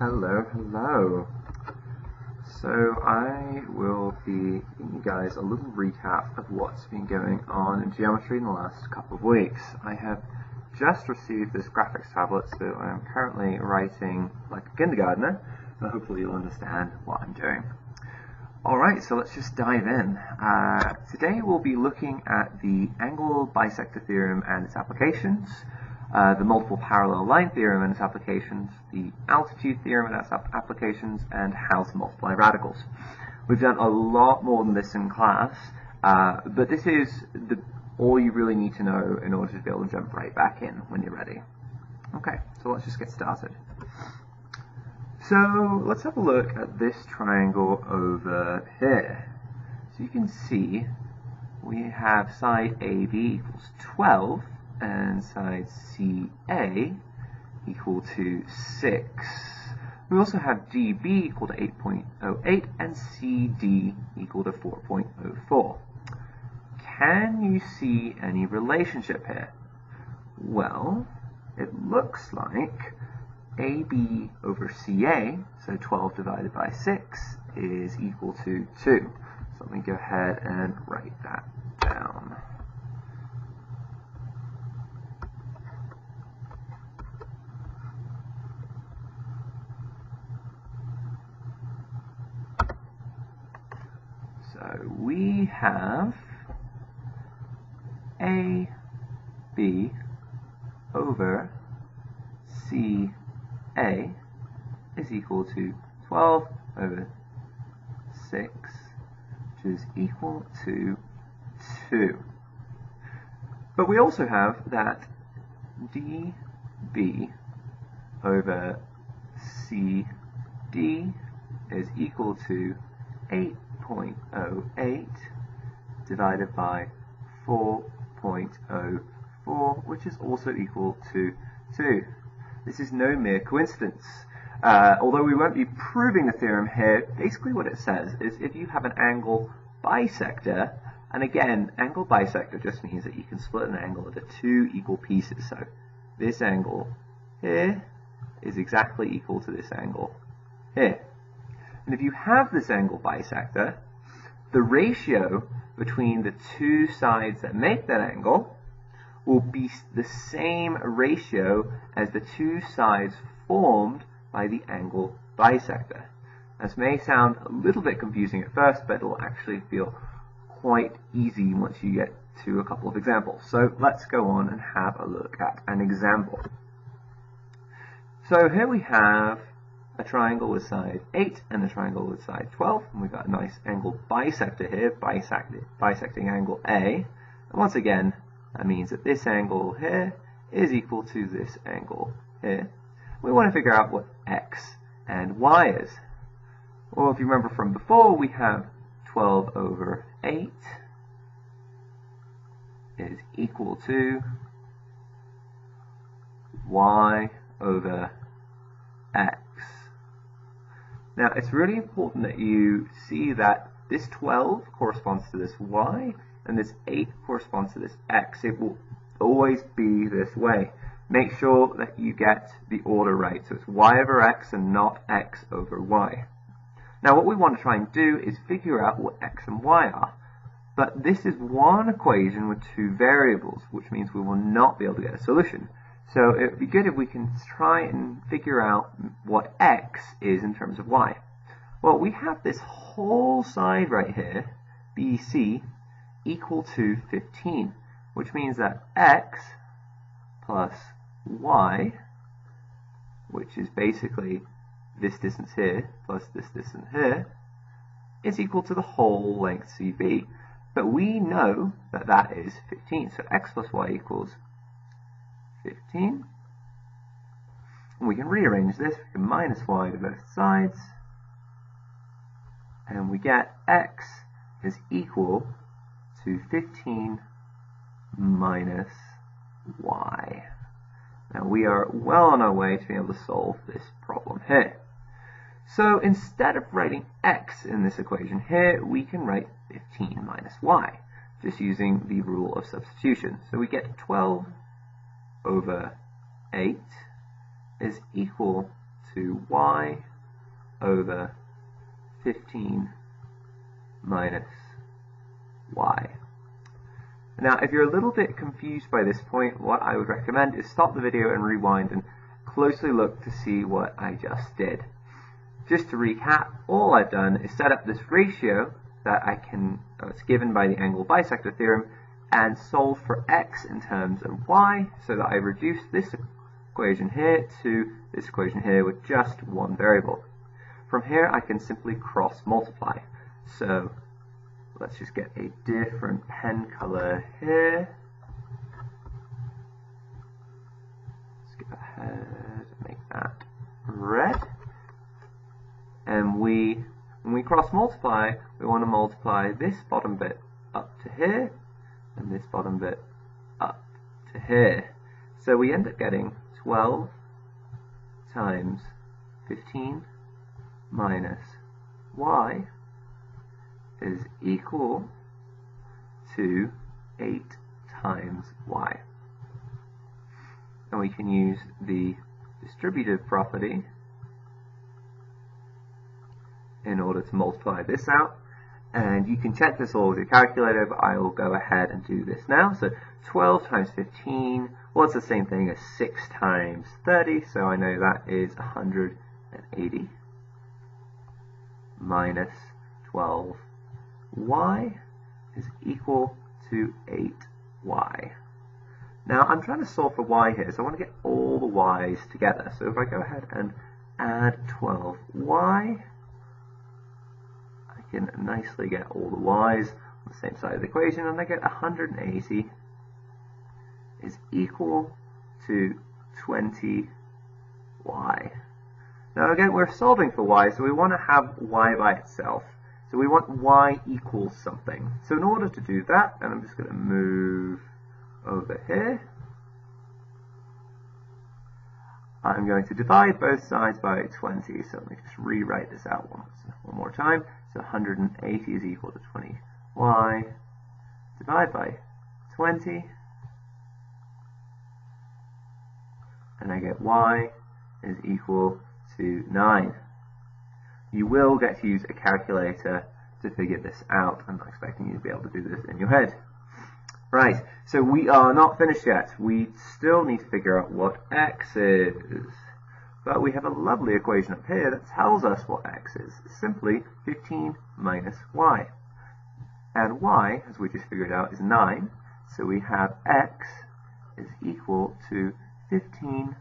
Hello, hello. So I will be giving you guys a little recap of what's been going on in geometry in the last couple of weeks. I have just received this graphics tablet, so I'm currently writing like a kindergartner, and hopefully you'll understand what I'm doing. Alright, so let's just dive in. Today we'll be looking at the angle bisector theorem and its applications, the multiple parallel line theorem and its applications, the altitude theorem and its applications, and how to multiply radicals. We've done a lot more than this in class, but this is all you really need to know in order to be able to jump right back in when you're ready. Okay, so let's just get started. So let's have a look at this triangle over here. So you can see we have side AB equals 12 and side CA equal to 6. We also have DB equal to 8.08 and CD equal to 4.04. Can you see any relationship here? Well, it looks like AB over CA, so 12 divided by 6, is equal to 2. So let me go ahead and write that down. So we have AB over CA is equal to 12 over 6, which is equal to 2. But we also have that DB over CD is equal to 8.08 divided by 4.04, which is also equal to 2. This is no mere coincidence. Although we won't be proving the theorem here, basically what it says is if you have an angle bisector, and again, angle bisector just means that you can split an angle into two equal pieces. So this angle here is exactly equal to this angle here. And if you have this angle bisector, the ratio between the two sides that make that angle will be the same ratio as the two sides formed by the angle bisector. This may sound a little bit confusing at first, but it will actually feel quite easy once you get to a couple of examples. So let's go on and have a look at an example. So here we have a triangle with side 8 and a triangle with side 12. And we've got a nice angle bisector here, bisecting angle A. And once again, that means that this angle here is equal to this angle here. We want to figure out what x and y is. Well, if you remember from before, we have 12 over 8 is equal to y over x. Now, it's really important that you see that this 12 corresponds to this y, and this 8 corresponds to this x. It will always be this way. Make sure that you get the order right. So it's y over x and not x over y. Now what we want to try and do is figure out what x and y are. But this is one equation with two variables, which means we will not be able to get a solution. So it would be good if we can try and figure out what x is in terms of y. Well, we have this whole side right here, BC, equal to 15, which means that x plus y, which is basically this distance here plus this distance here, is equal to the whole length CB. But we know that that is 15, so x plus y equals 15. And we can rearrange this, we can minus y to both sides, and we get x is equal to 15 minus y. Now we are well on our way to being able to solve this problem here. So instead of writing x in this equation here, we can write 15 minus y, just using the rule of substitution. So we get 12 over 8 is equal to y over 15 minus y. Now, if you're a little bit confused by this point, what I would recommend is stop the video and rewind and closely look to see what I just did. Just to recap, all I've done is set up this ratio that it's given by the angle bisector theorem, and solve for x in terms of y, so that I reduce this equation here to this equation here with just one variable. From here I can simply cross multiply. So let's just get a different pen color here. Let's go ahead and make that red. And when we cross multiply, we want to multiply this bottom bit up to here, and this bottom bit up to here. So we end up getting 12 times 15 minus y is equal to 8 times y. And we can use the distributive property in order to multiply this out. And you can check this all with your calculator, but I will go ahead and do this now. So 12 times 15, well, it's the same thing as 6 times 30, so I know that is 180 minus 12y is equal to 8y. Now, I'm trying to solve for y here, so I want to get all the y's together. So if I go ahead and add 12y, can nicely get all the y's on the same side of the equation, and I get 180 is equal to 20y. Now again, we're solving for y, so we want to have y by itself. So we want y equals something. So in order to do that, and I'm just going to move over here, I'm going to divide both sides by 20. So let me just rewrite this out one more time. So 180 is equal to 20y. Divide by 20. And I get y is equal to 9. You will get to use a calculator to figure this out. I'm not expecting you to be able to do this in your head. Right, so we are not finished yet. We still need to figure out what x is. But we have a lovely equation up here that tells us what x is. It's simply 15 minus y. And y, as we just figured out, is 9. So we have x is equal to 15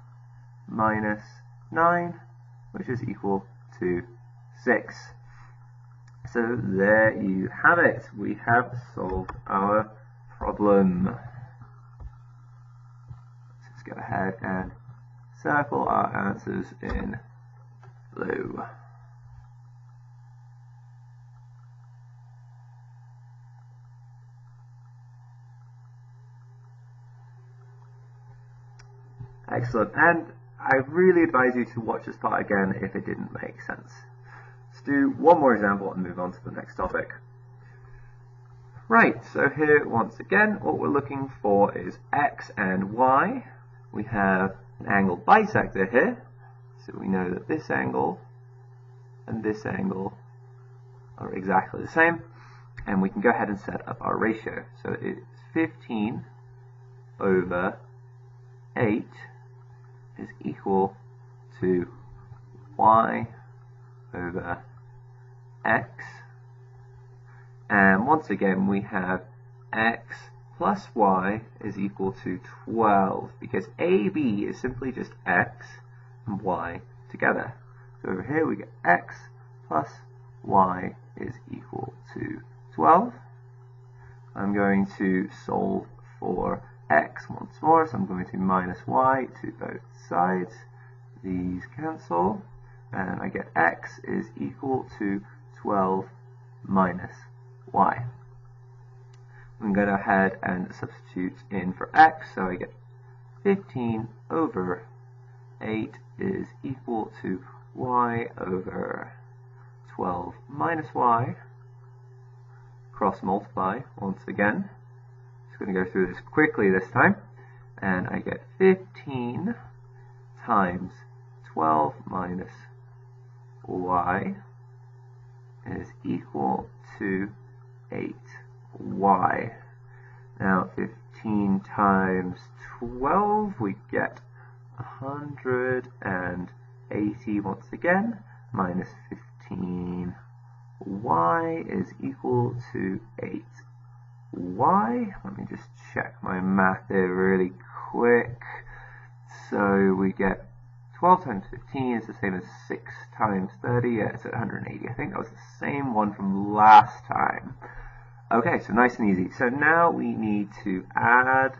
minus 9, which is equal to 6. So there you have it. We have solved our problem. Let's go ahead and circle our answers in blue. Excellent. And I really advise you to watch this part again if it didn't make sense. Let's do one more example and move on to the next topic. Right, so here once again what we're looking for is x and y. We have an angle bisector here, so we know that this angle and this angle are exactly the same, and we can go ahead and set up our ratio. So it's 15 over 8 is equal to y over x. And once again, we have x plus y is equal to 12, because AB is simply just x and y together. So over here we get x plus y is equal to 12. I'm going to solve for x once more, so I'm going to minus y to both sides. These cancel, and I get x is equal to 12 minus y. I'm going to go ahead and substitute in for x, so I get 15 over 8 is equal to y over 12 minus y. Cross multiply once again. Just going to go through this quickly this time, and I get 15 times 12 minus y is equal to 8y. Now 15 times 12, we get 180 once again, minus 15y is equal to 8y. Let me just check my math there really quick. So we get 12 times 15 is the same as 6 times 30. Yeah, it's at 180. I think that was the same one from last time. Okay, so nice and easy. So now we need to add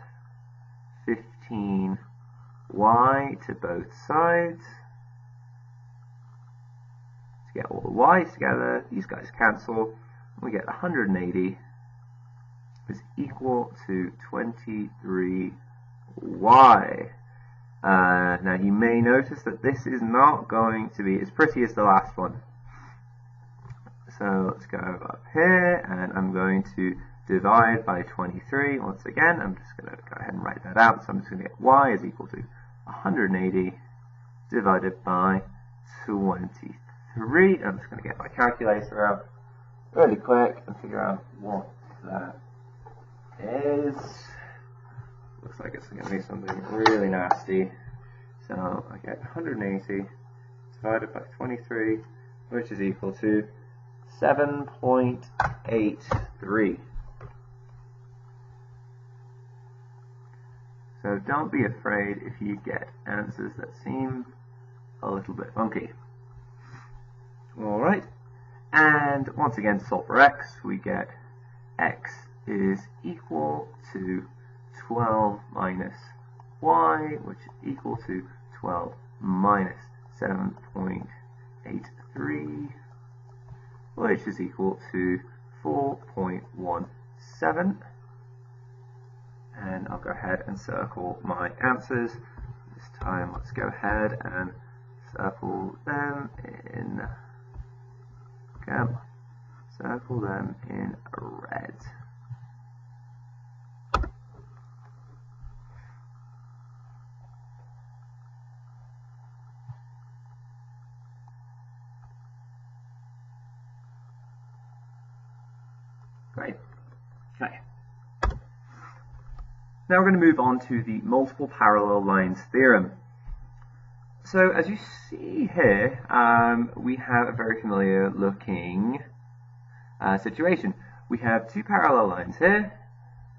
15y to both sides to get all the y's together. These guys cancel. We get 180 is equal to 23y. Now you may notice that this is not going to be as pretty as the last one. So let's go up here, and I'm going to divide by 23 once again. I'm just going to go ahead and write that out. So I'm just going to get y is equal to 180 divided by 23. I'm just going to get my calculator out really quick and figure out what that is. Looks like it's going to be something really nasty. So I get 180 divided by 23, which is equal to 7.83. So don't be afraid if you get answers that seem a little bit funky. Alright, and once again to solve for x, we get x is equal to 12 minus y, which is equal to 12 minus 7.83, which is equal to 4.17. And I'll go ahead and circle my answers. This time let's go ahead and circle them in red. Great. Okay. Now we're going to move on to the multiple parallel lines theorem. So as you see here, we have a very familiar looking situation. We have two parallel lines here,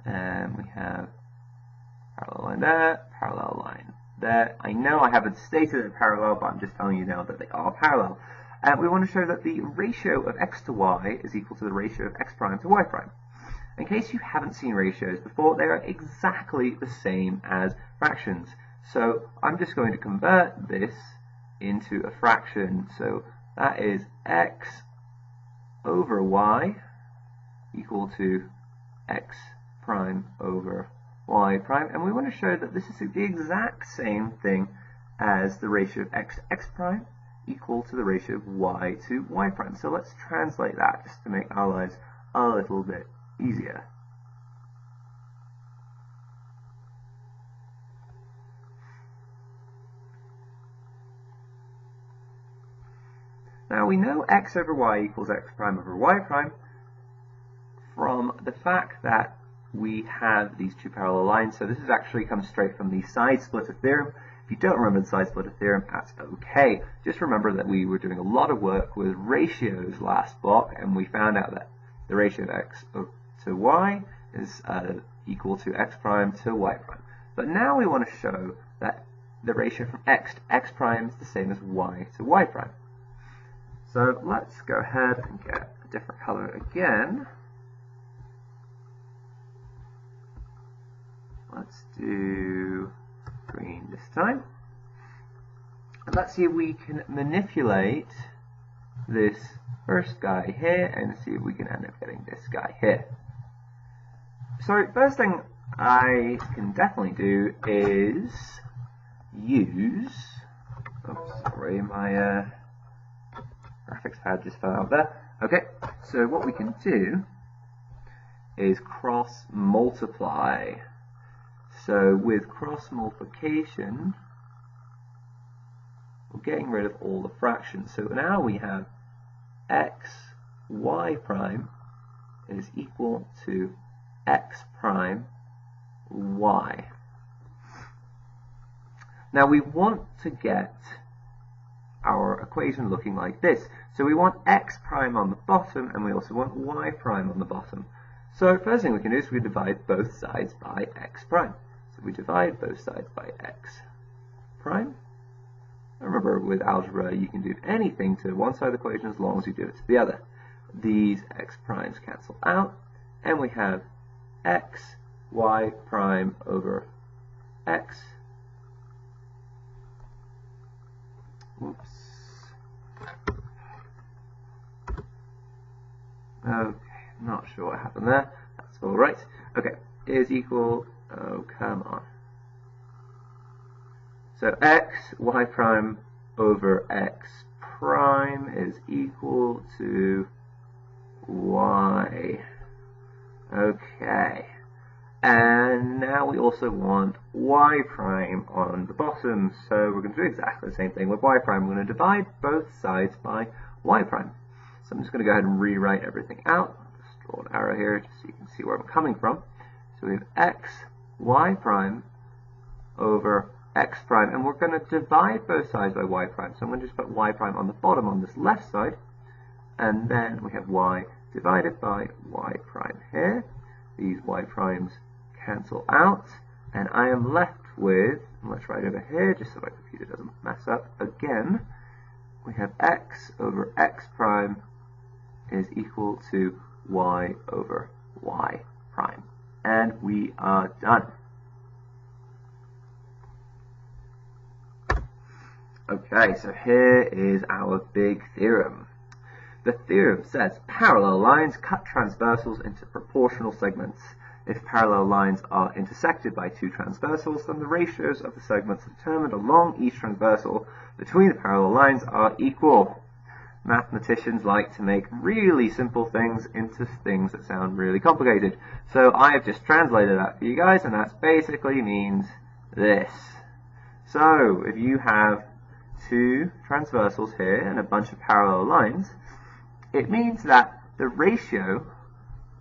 and we have parallel line there, parallel line there. I know I haven't stated they're parallel, but I'm just telling you now that they are parallel. And we want to show that the ratio of x to y is equal to the ratio of x prime to y prime. In case you haven't seen ratios before, they are exactly the same as fractions. So I'm just going to convert this into a fraction. So that is x over y equal to x prime over y prime. And we want to show that this is the exact same thing as the ratio of x to x prime equal to the ratio of y to y prime. So let's translate that just to make our lives a little bit easier. Now we know x over y equals x prime over y prime from the fact that we have these two parallel lines. So this is actually comes straight from the side splitter theorem. If you don't remember the side splitter theorem, that's okay. Just remember that we were doing a lot of work with ratios last block, and we found out that the ratio of x to y is equal to x prime to y prime. But now we want to show that the ratio from x to x prime is the same as y to y prime. So let's go ahead and get a different color again. Let's do green this time. And let's see if we can manipulate this first guy here and see if we can end up getting this guy here. So first thing I can definitely do is use, oops, sorry, my graphics pad just fell out there. Okay, so what we can do is cross multiply. So with cross multiplication, we're getting rid of all the fractions. So now we have x y prime is equal to x prime y. Now we want to get our equation looking like this. So we want x prime on the bottom, and we also want y prime on the bottom. So first thing we can do is we divide both sides by x prime. So we divide both sides by x prime. Remember, with algebra, you can do anything to one side of the equation as long as you do it to the other. These x primes cancel out, and we have x y prime over x. Oops. Okay, not sure what happened there. That's all right. Okay, is equal. Oh, come on. So x y prime over x prime is equal to y. Okay. And now we also want y prime on the bottom, so we're going to do exactly the same thing with y prime. We're going to divide both sides by y prime. So I'm just going to go ahead and rewrite everything out. Just draw an arrow here just so you can see where I'm coming from. So we have x y prime over x prime, and we're going to divide both sides by y prime. So I'm going to just put y prime on the bottom on this left side, and then we have y divided by y prime here. These y primes cancel out, and I am left with, let's write over here just so my computer doesn't mess up again, we have x over x prime is equal to y over y prime. And we are done. Okay, so here is our big theorem. The theorem says parallel lines cut transversals into proportional segments. If parallel lines are intersected by two transversals, then the ratios of the segments determined along each transversal between the parallel lines are equal. Mathematicians like to make really simple things into things that sound really complicated. So I have just translated that for you guys, and that basically means this. So if you have two transversals here and a bunch of parallel lines, it means that the ratio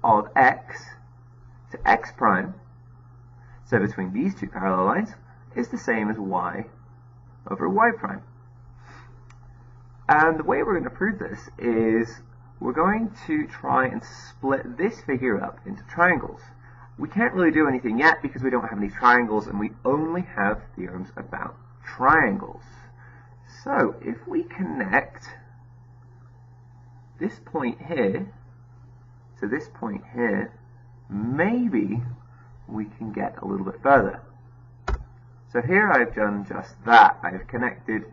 of x to x prime, so between these two parallel lines, is the same as y over y prime. And the way we're going to prove this is we're going to try and split this figure up into triangles. We can't really do anything yet because we don't have any triangles, and we only have theorems about triangles. So if we connect this point here to this point here, maybe we can get a little bit further. So here I've done just that. I've connected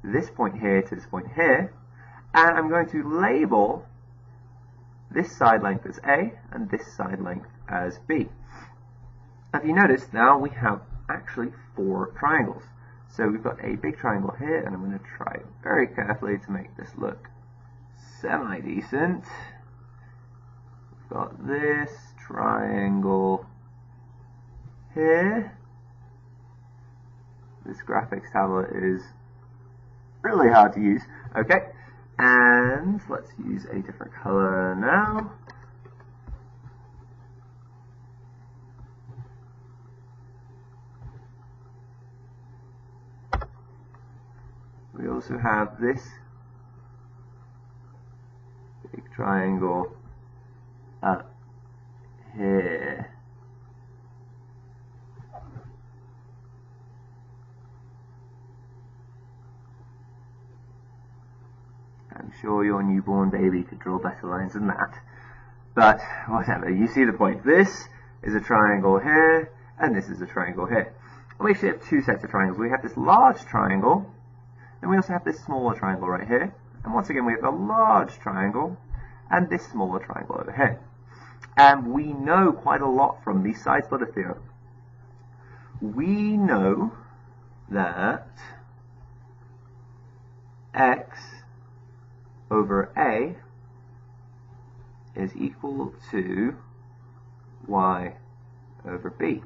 this point here to this point here, and I'm going to label this side length as A and this side length as B. If you notice, now we have actually 4 triangles. So we've got a big triangle here, and I'm going to try very carefully to make this look semi-decent. We've got this triangle here. This graphics tablet is really hard to use. Okay, and let's use a different color now. We also have this big triangle up here. I'm sure your newborn baby could draw better lines than that, but whatever, you see the point. This is a triangle here, and this is a triangle here. And we actually have 2 sets of triangles. We have this large triangle, and we also have this smaller triangle right here. And once again, we have a large triangle and this smaller triangle over here. And we know quite a lot from the side splitter theorem. We know that x over A is equal to y over B.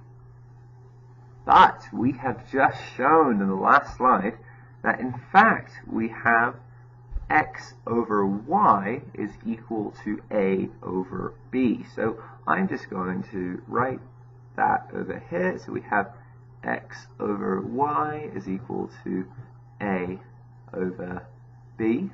But we have just shown in the last slide that in fact we have x over y is equal to a over b. So I'm just going to write that over here. So we have x over y is equal to a over b.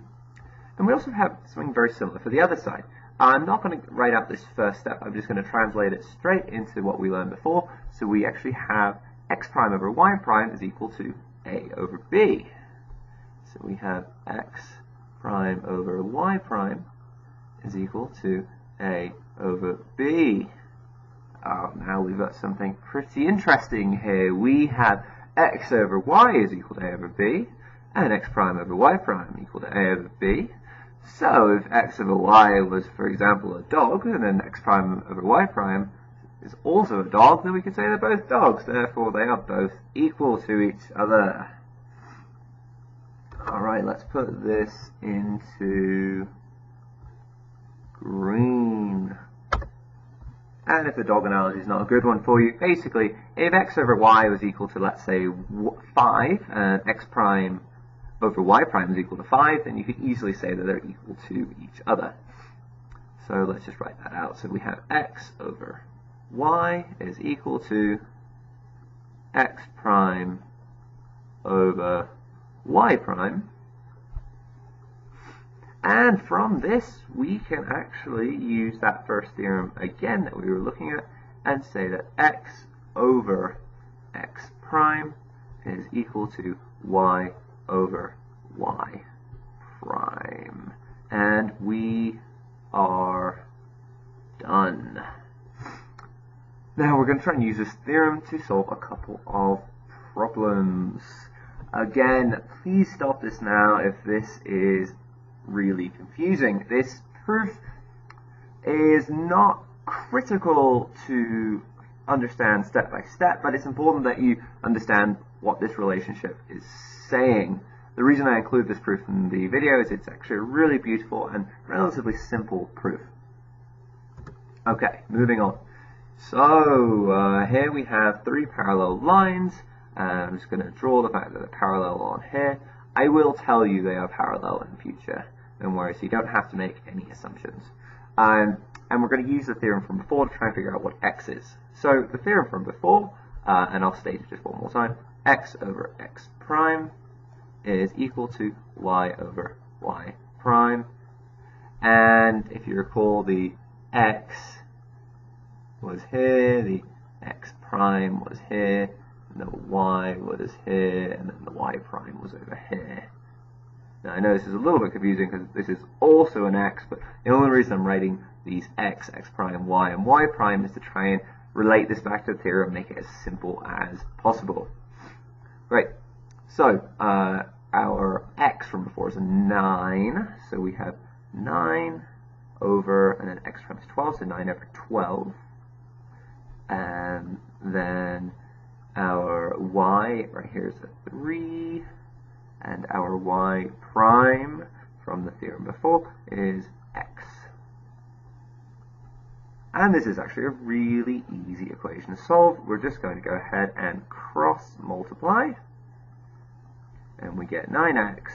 And we also have something very similar for the other side. I'm not going to write out this first step. I'm just going to translate it straight into what we learned before. So we actually have x prime over y prime is equal to a over b. So we have x prime over y prime is equal to a over b. Now we've got something pretty interesting here. We have x over y is equal to a over b, and x prime over y prime equal to a over b. So if x over y was, for example, a dog, and then x prime over y prime is also a dog, then we could say they're both dogs. Therefore, they are both equal to each other. Alright, let's put this into green. And if the dog analogy is not a good one for you, basically, if x over y was equal to, let's say, 5, and x prime over y prime is equal to 5, then you could easily say that they're equal to each other. So let's just write that out. So we have x over y is equal to x prime over y prime. And from this, we can actually use that first theorem again that we were looking at and say that x over x prime is equal to y over y prime. And we are done. Now we're going to try and use this theorem to solve a couple of problems. Again, please stop this now if this is really confusing. This proof is not critical to understand step by step, but it's important that you understand what this relationship is saying. The reason I include this proof in the video is it's actually a really beautiful and relatively simple proof. Okay, moving on. So here we have 3 parallel lines. I'm just going to draw the fact that they're parallel on here. I will tell you they are parallel in the future, don't worry, so you don't have to make any assumptions. And we're going to use the theorem from before to try and figure out what x is. So the theorem from before, and I'll state it just one more time, x over x prime is equal to y over y prime. And if you recall, the x was here, the x prime was here, and the y was here, and then the y prime was over here. Now I know this is a little bit confusing because this is also an x, but the only reason I'm writing these x, x prime, y, and y prime is to try and relate this back to the theorem, make it as simple as possible. Great. So our x from before is a 9, so we have 9 over, and then x prime is 12, so 9 over 12. And then our y right here is a 3, and our y prime from the theorem before is x. And this is actually a really easy equation to solve. We're just going to go ahead and cross multiply, and we get 9x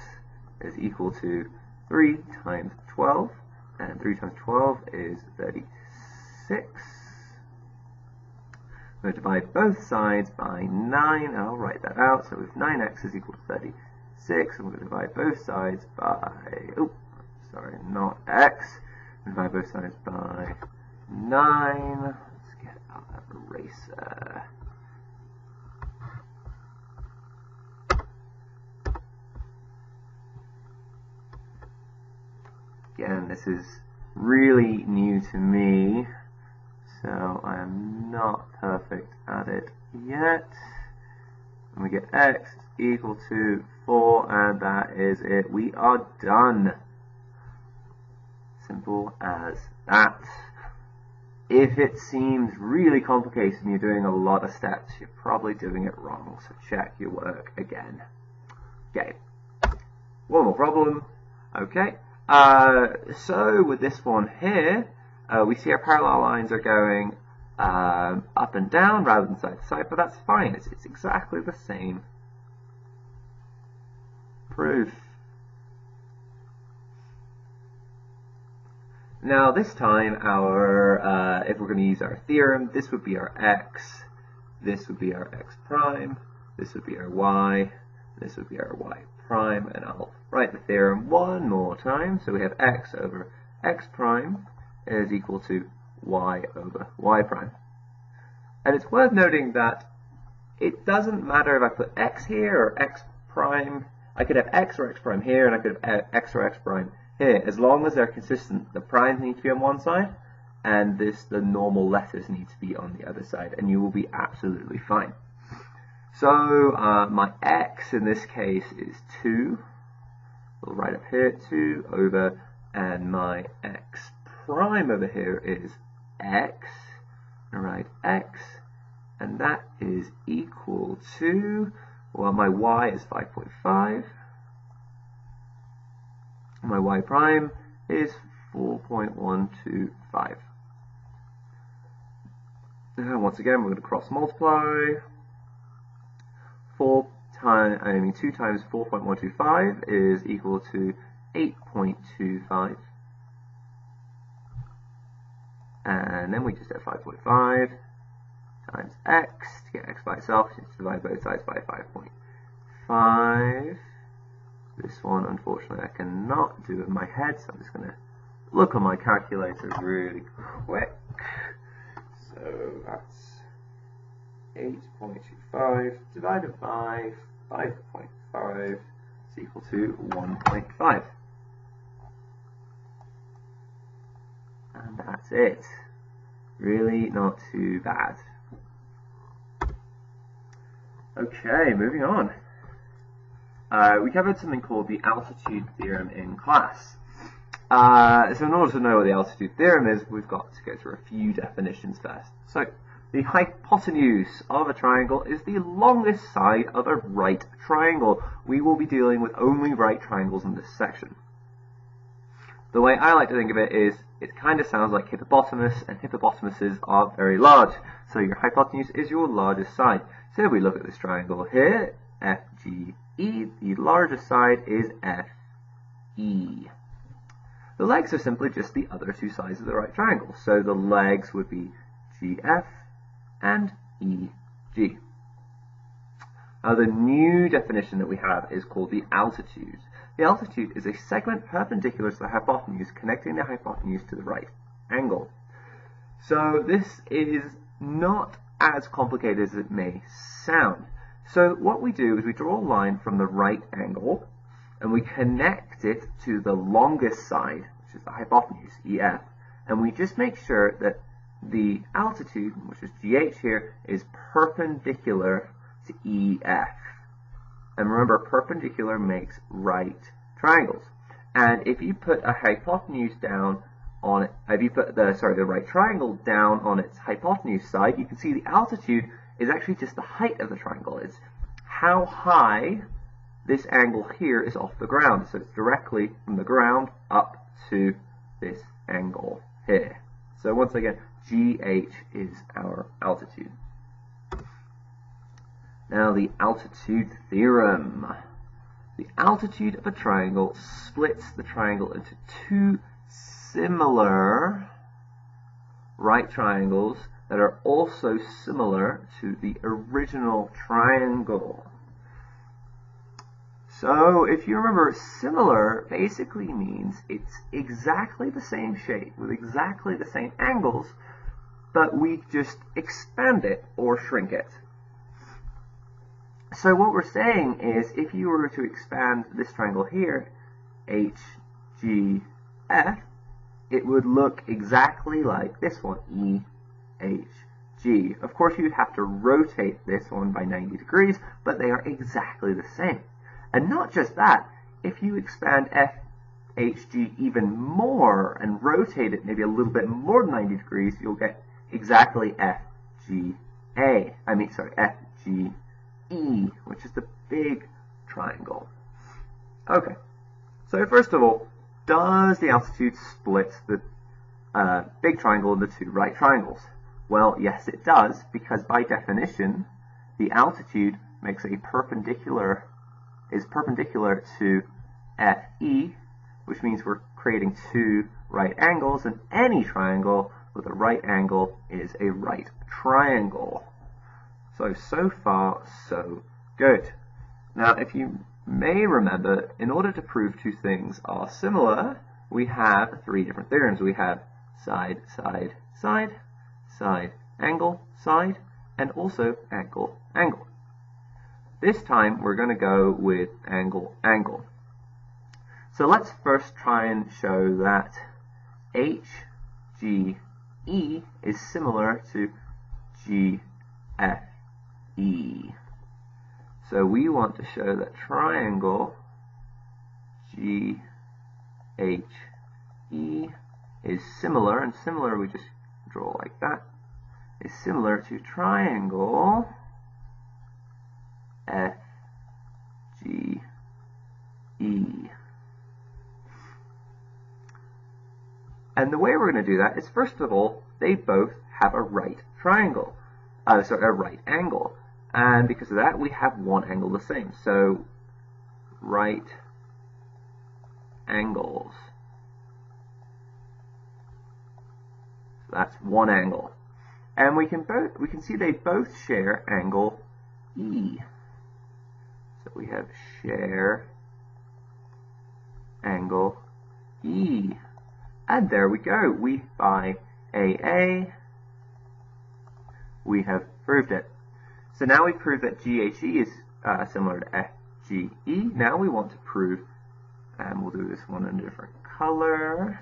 is equal to 3 times 12, and 3 times 12 is 36. I'm going to divide both sides by 9. I'll write that out. So if 9x is equal to 36, I'm going to divide both sides by, not x. Divide both sides by 9. Let's get out an eraser. Again, this is really new to me, so I am not perfect at it yet. And we get x equal to 4, and that is it. We are done. Simple as that. If it seems really complicated and you're doing a lot of steps, you're probably doing it wrong, so check your work again. Okay, one more problem. Okay, so with this one here, we see our parallel lines are going up and down rather than side to side, but that's fine. It's exactly the same proof. Now this time our, if we're going to use our theorem, this would be our x, this would be our x prime, this would be our y, this would be our y prime, and I'll write the theorem one more time. So we have x over x prime is equal to y over y prime. And it's worth noting that it doesn't matter if I put x here or x prime. I could have x or x prime here, and I could have x or x prime here. As long as they're consistent, the primes need to be on one side, and the normal letters need to be on the other side, and you will be absolutely fine. So my x in this case is 2. We'll write up here 2 over, and my x prime over here is x. I'll write x, and that is equal to, well, my y is 5.5. My y prime is 4.125. And once again, we're going to cross multiply. 2 times 4.125 is equal to 8.25. And then we just have 5.5 times x. To get x by itself, just divide both sides by 5.5. This one, unfortunately, I cannot do it in my head, so I'm just going to look on my calculator really quick. So that's 8.25 divided by 5.5 is equal to 1.5. And that's it. Really not too bad. Okay, moving on. We covered something called the altitude theorem in class. So in order to know what the altitude theorem is, we've got to go through a few definitions first. So the hypotenuse of a triangle is the longest side of a right triangle. We will be dealing with only right triangles in this section. The way I like to think of it is, it kind of sounds like hippopotamus, and hippopotamuses are very large. So your hypotenuse is your largest side. So if we look at this triangle here, FGE, the largest side is FE. The legs are simply just the other two sides of the right triangle. So the legs would be GF and EG. Now the new definition that we have is called the altitude. The altitude is a segment perpendicular to the hypotenuse connecting the hypotenuse to the right angle. So this is not as complicated as it may sound. So what we do is we draw a line from the right angle and we connect it to the longest side, which is the hypotenuse, EF, and we just make sure that the altitude, which is GH here, is perpendicular to EF. And remember, perpendicular makes right triangles. And if you put a hypotenuse down on it, if you put the right triangle down on its hypotenuse side, you can see the altitude is actually just the height of the triangle. It's how high this angle here is off the ground. So it's directly from the ground up to this angle here. So once again, GH is our altitude. Now the altitude theorem. The altitude of a triangle splits the triangle into two similar right triangles that are also similar to the original triangle. So if you remember, similar basically means it's exactly the same shape with exactly the same angles, but we just expand it or shrink it. So what we're saying is, if you were to expand this triangle here, HGF, it would look exactly like this one, EHG. Of course, you'd have to rotate this one by 90 degrees, but they are exactly the same. And not just that, if you expand FHG even more and rotate it maybe a little bit more than 90 degrees, you'll get exactly FGE, which is the big triangle. Okay, so first of all, does the altitude split the big triangle into two right triangles? Well, yes it does, because by definition, the altitude makes a perpendicular is perpendicular to FE, which means we're creating two right angles, and any triangle with a right angle is a right triangle. So far, so good. Now, if you may remember, in order to prove two things are similar, we have three different theorems. We have side, side, side, side, angle, side, and also angle, angle. This time, we're going to go with angle, angle. So let's first try and show that HGE is similar to GFE. So we want to show that triangle GHE is similar, and similar we just draw like that, is similar to triangle FGE. And the way we're going to do that is, first of all, they both have a right triangle, a right angle. And because of that, we have one angle the same. So, right angles. So that's one angle. And we can see they both share angle E. So we have share angle E. And there we go. By AA, we have proved it. So now we've proved that GHE is similar to FGE. Now we want to prove, and we'll do this one in a different color.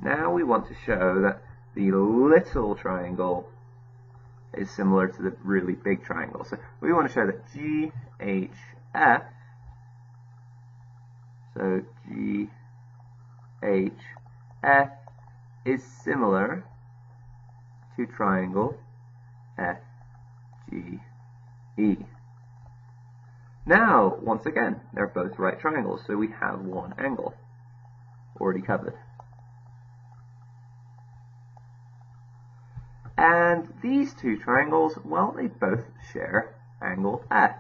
Now we want to show that the little triangle is similar to the really big triangle. So we want to show that GHF, so GHF is similar to triangle FGE. Now, once again, they're both right triangles, so we have one angle already covered. And these two triangles, well, they both share angle F.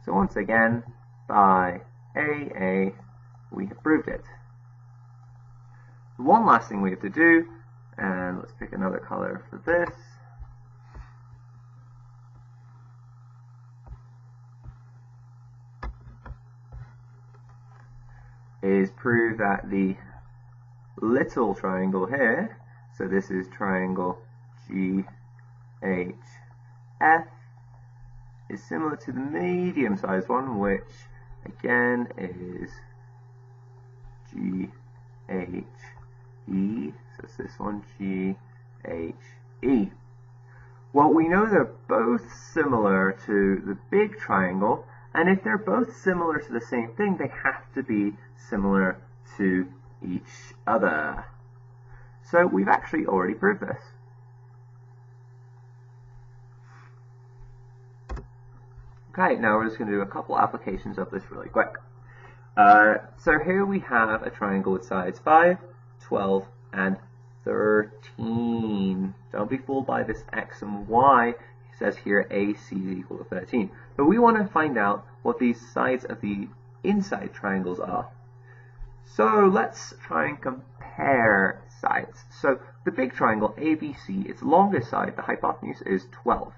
So once again, by AA, we have proved it. One last thing we have to do, and let's pick another color for this. Is prove that the little triangle here, so this is triangle GHF, is similar to the medium-sized one, which again is GHE. So it's this one, GHE. Well, we know they're both similar to the big triangle, and if they're both similar to the same thing, they have to be similar to each other. So we've actually already proved this. Okay, now we're just going to do a couple applications of this really quick. So here we have a triangle with sides 5, 12, and 13. Don't be fooled by this x and y. It says here AC is equal to 13. But we want to find out what these sides of the inside triangles are. So let's try and compare sides. So the big triangle ABC, its longest side, the hypotenuse, is 12.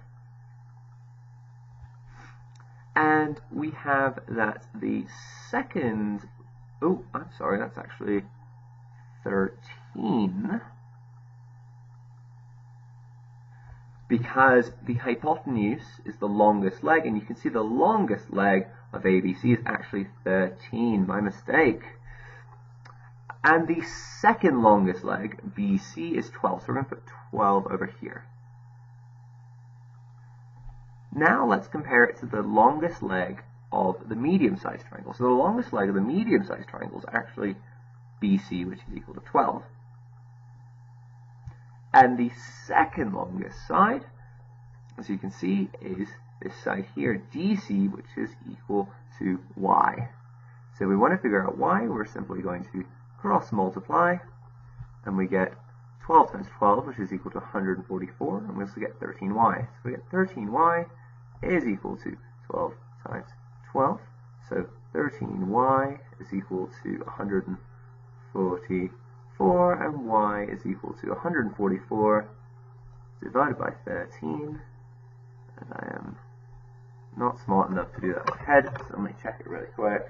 And we have that the second, oh, I'm sorry, that's actually 13. Because the hypotenuse is the longest leg, and you can see the longest leg of ABC is actually 13, my mistake. And the second longest leg, BC, is 12, so we're going to put 12 over here. Now let's compare it to the longest leg of the medium-sized triangle. So the longest leg of the medium-sized triangle is actually BC, which is equal to 12. And the second longest side, as you can see, is this side here, DC, which is equal to Y. So we want to figure out y, we're simply going to cross multiply, and we get 12 times 12, which is equal to 144, and we also get 13y. So we get 13y is equal to 12 times 12, so 13y is equal to 144, and y is equal to 144 divided by 13, and I am not smart enough to do that in my head, so let me check it really quick.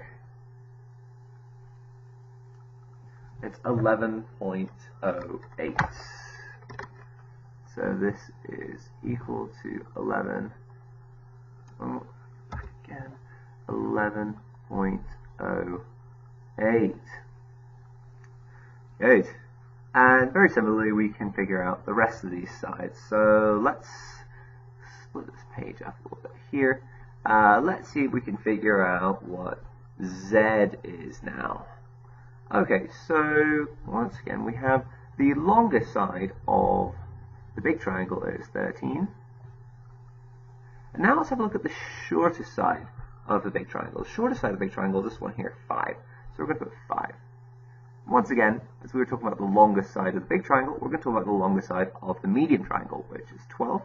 It's 11.08. So this is equal to 11.08. Good. And very similarly, we can figure out the rest of these sides. So let's split this page up a little bit here. Let's see if we can figure out what z is now. Okay, so once again, we have the longest side of the big triangle is 13. And now let's have a look at the shortest side of the big triangle. The shortest side of the big triangle is this one here, 5. So we're going to put 5. Once again, as we were talking about the longest side of the big triangle, we're going to talk about the longest side of the medium triangle, which is 12.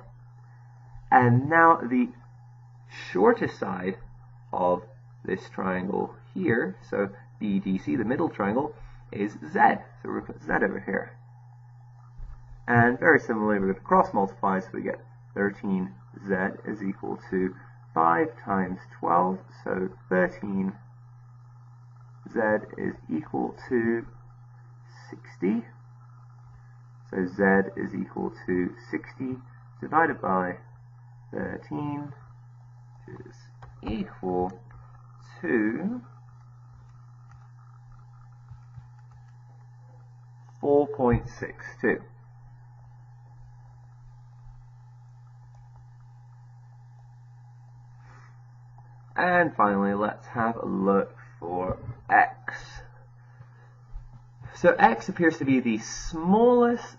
And now the shortest side of this triangle here, so BDC, the middle triangle, is z. So we're going to put z over here. And very similarly, we're going to cross multiply, so we get 13z is equal to 5 times 12, so 13z is equal to 60. So z is equal to 60 divided by 13, which is equal to 4.62. And finally, let's have a look for x. So x appears to be the smallest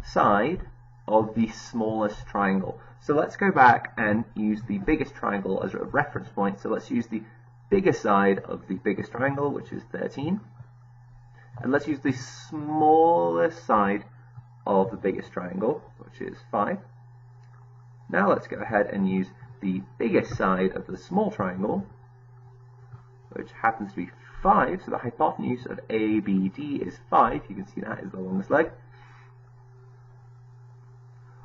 side of the smallest triangle. So let's go back and use the biggest triangle as a reference point. So let's use the biggest side of the biggest triangle, which is 13. And let's use the smallest side of the biggest triangle, which is 5. Now let's go ahead and use the biggest side of the small triangle, which happens to be 5. So the hypotenuse of ABD is 5. You can see that is the longest leg.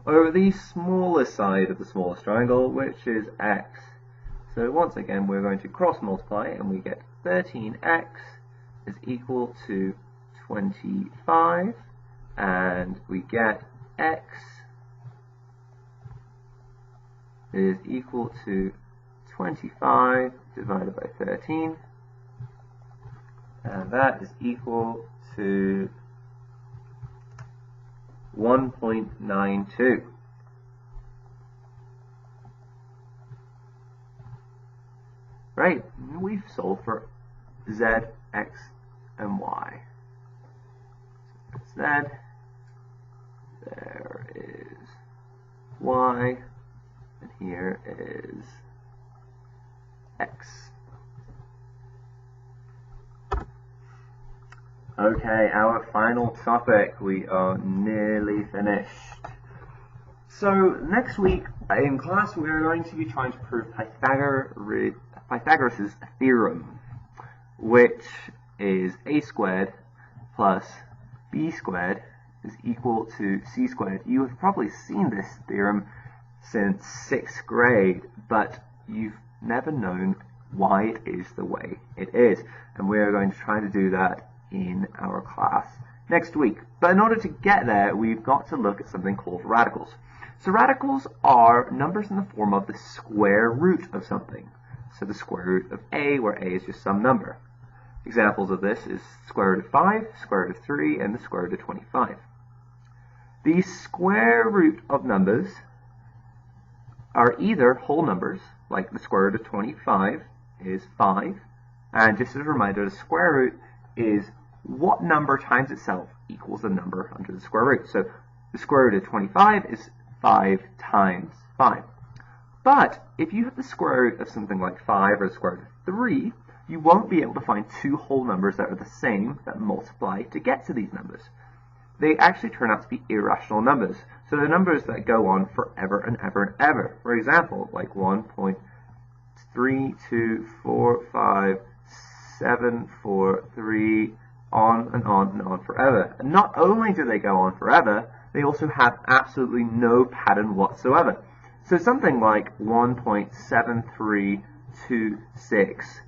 Over the smallest side of the smallest triangle, which is x. So once again, we're going to cross multiply, and we get 13x is equal to 25, and we get x is equal to 25 divided by 13, and that is equal to 1.92. Right, we've solved for z, x, and y. So z, there is y, and here is x. Okay, our final topic. We are nearly finished. So next week in class we are going to be trying to prove Pythagoras' theorem, which is a squared plus b squared is equal to c squared. You have probably seen this theorem since 6th grade, but you've never known why it is the way it is. And we are going to try to do that in our class next week. But in order to get there, we've got to look at something called radicals. So radicals are numbers in the form of the square root of something. So the square root of a, where a is just some number. Examples of this is square root of 5, square root of 3, and the square root of 25. The square root of numbers are either whole numbers, like the square root of 25 is 5, and just as a reminder, the square root is what number times itself equals the number under the square root. So the square root of 25 is 5 times 5. But if you have the square root of something like 5 or the square root of 3, you won't be able to find two whole numbers that are the same that multiply to get to these numbers. They actually turn out to be irrational numbers. So they're numbers that go on forever and ever and ever. For example, like 1.3245,743, on and on and on forever. And not only do they go on forever, they also have absolutely no pattern whatsoever. So something like 1.7326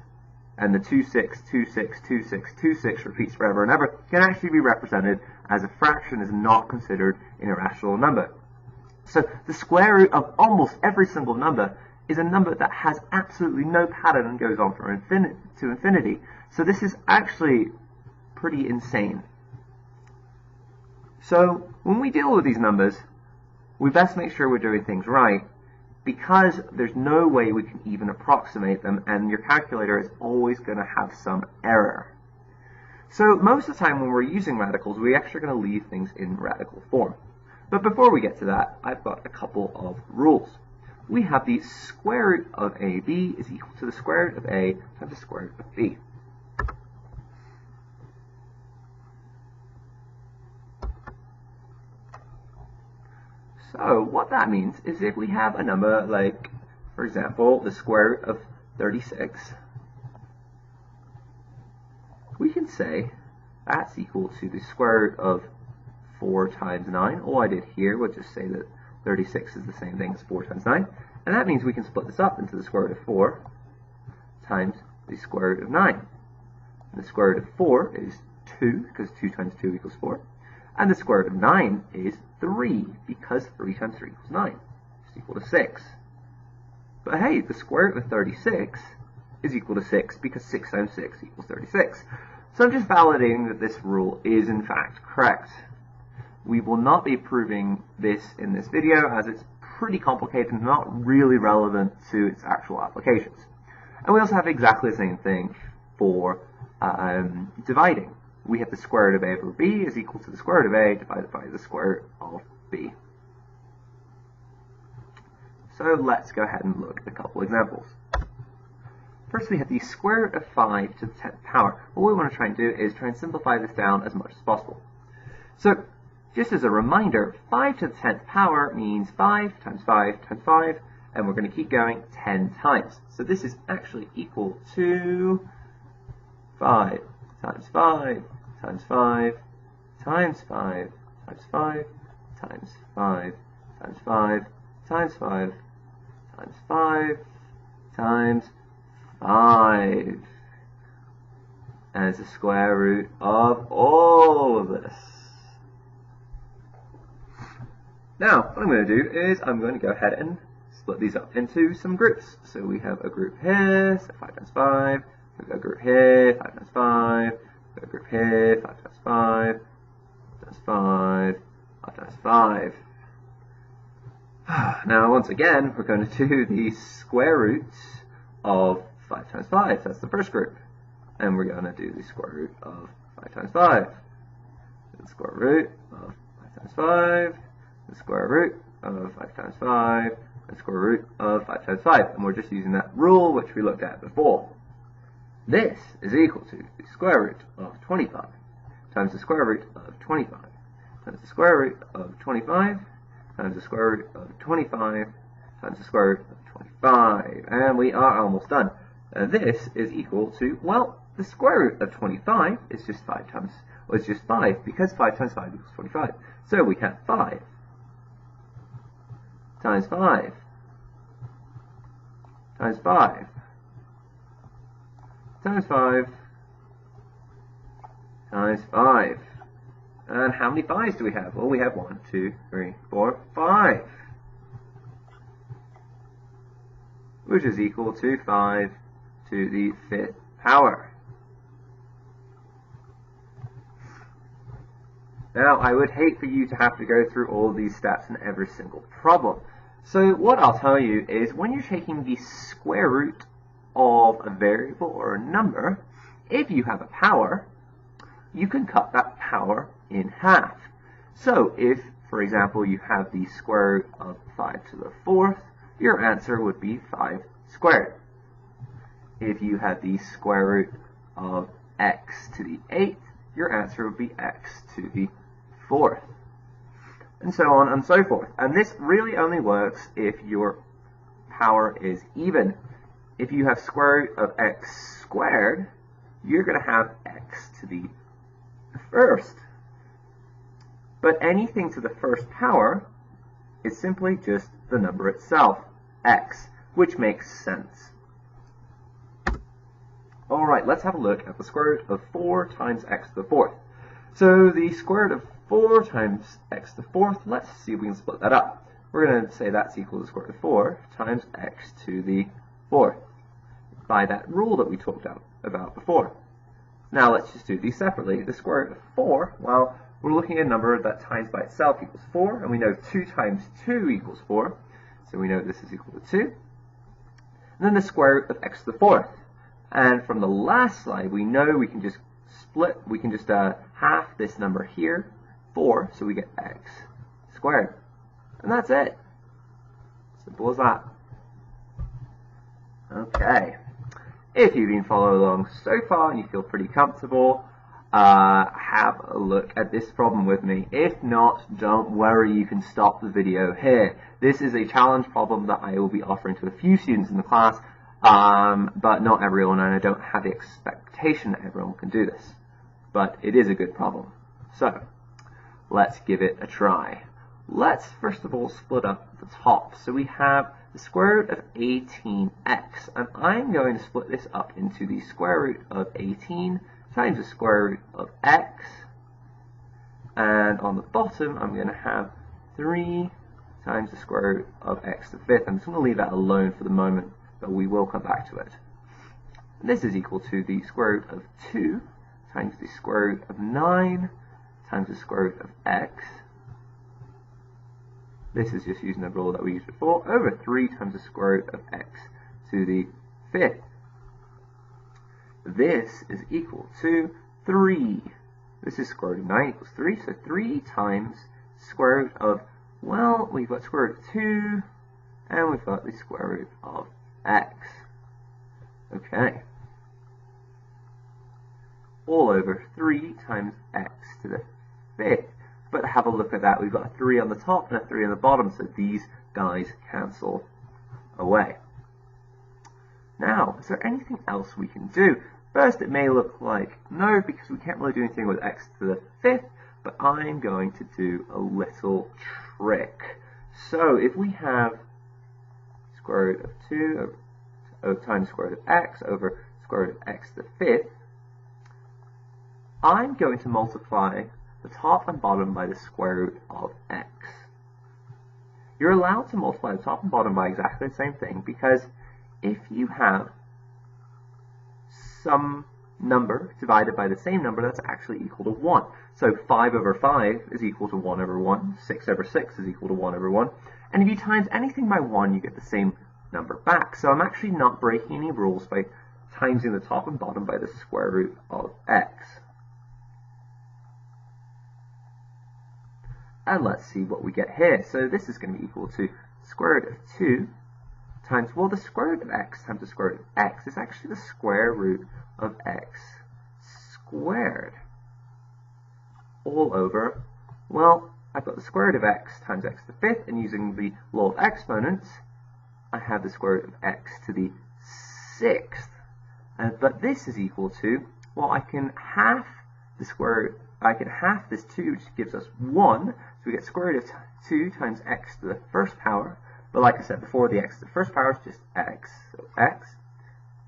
and the 26262626 repeats forever and ever can actually be represented as a fraction, is not considered an irrational number. So the square root of almost every single number is a number that has absolutely no pattern and goes on from infinity to infinity. So this is actually pretty insane. So when we deal with these numbers, we best make sure we're doing things right, because there's no way we can even approximate them, and your calculator is always going to have some error. So most of the time when we're using radicals, we're actually going to leave things in radical form. But before we get to that, I've got a couple of rules. We have the square root of AB is equal to the square root of A times the square root of B. So what that means is if we have a number like, for example, the square root of 36, we can say that's equal to the square root of 4 times 9. All I did here was just say that 36 is the same thing as 4 times 9. And that means we can split this up into the square root of 4 times the square root of 9. And the square root of 4 is 2, because 2 times 2 equals 4. And the square root of 9 is 3, because 3 times 3 equals 9. It's equal to 6. But hey, the square root of 36 is equal to 6, because 6 times 6 equals 36. So I'm just validating that this rule is in fact correct. We will not be proving this in this video, as it's pretty complicated and not really relevant to its actual applications. And we also have exactly the same thing for dividing. We have the square root of A over B is equal to the square root of A divided by the square root of B. So let's go ahead and look at a couple examples. First, we have the square root of 5 to the 10th power. What we want to try and do is try and simplify this down as much as possible. So just as a reminder, 5 to the 10th power means 5 times 5 times 5, and we're going to keep going 10 times. So this is actually equal to 5 times 5 times 5 times 5 times 5 times 5 times 5 times 5 times 5 times 5 as the square root of all of this. Now, what I'm going to do is I'm going to go ahead and split these up into some groups. So we have a group here, so 5 times 5. We've got a group here, 5 times 5. We've got a group here, 5 times 5. 5 times 5. 5 times 5. Now, once again, we're going to do the square roots of 5 times 5. That's the first group. And we're going to do the square root of 5 times 5. The square root of 5 times 5. The square root of 5 times 5. The square root of 5 times 5. And we're just using that rule which we looked at before. This is equal to the square root of 25 times the square root of 25 times the square root of 25 times the square root of 25 times the square root of 25. And we are almost done. This is equal to, well, the square root of 25 is just 5 times, well, it's just 5, because 5 times 5 equals 25. So we have 5 times 5 times 5 times 5 times 5. And how many 5s do we have? Well, we have 1, 2, 3, 4, 5. Which is equal to 5 to the 5th power. Now, I would hate for you to have to go through all of these steps in every single problem. So what I'll tell you is when you're taking the square root of a variable or a number, if you have a power, you can cut that power in half. So if, for example, you have the square root of 5 to the 4th, your answer would be 5 squared. if you had the square root of x to the 8th, your answer would be x to the 4th. And so on and so forth. And this really only works if your power is even. If you have square root of x squared, you're going to have x to the 1st. But anything to the 1st power is simply just the number itself, x, which makes sense. Alright, let's have a look at the square root of 4 times x to the 4th. So the square root of 4 times x to the 4th, let's see if we can split that up. We're going to say that's equal to the square root of 4 times x to the 4th, by that rule that we talked about before. Now let's just do these separately. The square root of 4, well, we're looking at a number that times by itself equals 4, and we know 2 times 2 equals 4, so we know this is equal to 2. And then the square root of x to the 4th. And from the last slide, we know we can just split, we can just half this number here, 4, so we get x squared. And that's it. Simple as that. Okay. If you've been following along so far and you feel pretty comfortable, have a look at this problem with me. If not, don't worry, you can stop the video here. This is a challenge problem that I will be offering to a few students in the class, but not everyone, and I don't have the expectation that everyone can do this. But it is a good problem. So, let's give it a try. Let's first of all split up the top. So we have the square root of 18x, and I'm going to split this up into the square root of 18 times the square root of x, and on the bottom I'm going to have 3 times the square root of x to the 5th. I'm just going to leave that alone for the moment, but we will come back to it. And this is equal to the square root of 2 times the square root of 9 times the square root of x. This is just using the rule that we used before, over 3 times the square root of x to the 5th. This is equal to 3. This is square root of 9 equals 3, so 3 times square root of, well, we've got square root of 2, and we've got the square root of x. Okay. All over 3 times x to the 5th. But have a look at that. We've got a 3 on the top and a 3 on the bottom, so these guys cancel away. Now, is there anything else we can do? First, it may look like no, because we can't really do anything with x to the 5th, but I'm going to do a little trick. So, if we have square root of 2 times square root of x over square root of x to the 5th, I'm going to multiply the top and bottom by the square root of x. You're allowed to multiply the top and bottom by exactly the same thing, because if you have some number divided by the same number, that's actually equal to 1. So 5 over 5 is equal to 1 over 1, 6 over 6 is equal to 1 over 1, and if you times anything by 1, you get the same number back. So I'm actually not breaking any rules by timesing the top and bottom by the square root of x. And let's see what we get here. So this is going to be equal to square root of 2 times, well, the square root of x times the square root of x is actually the square root of x squared. All over, well, I've got the square root of x times x to the 5th, and using the law of exponents, I have the square root of x to the 6th. But this is equal to, well, I can half the square root, I can half this 2, which gives us 1. So we get square root of 2 times x to the 1st power. But like I said before, the x to the 1st power is just x, so x.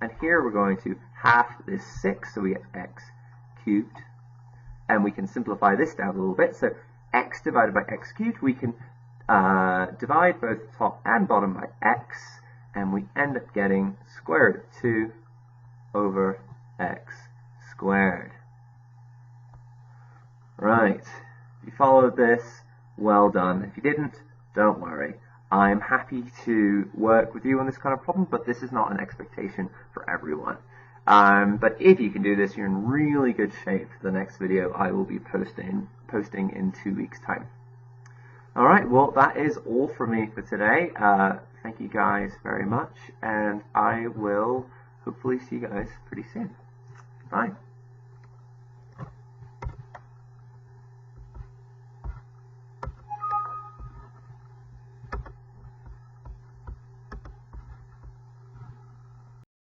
And here we're going to half this 6, so we get x cubed. And we can simplify this down a little bit. So x divided by x cubed, we can divide both top and bottom by x. And we end up getting square root of 2 over x squared. Right, if you followed this, well done. If you didn't, don't worry. I'm happy to work with you on this kind of problem, but this is not an expectation for everyone. But if you can do this, you're in really good shape for the next video I will be posting in 2 weeks' time. Alright, well, that is all from me for today. Thank you guys very much, and I will hopefully see you guys pretty soon. Bye.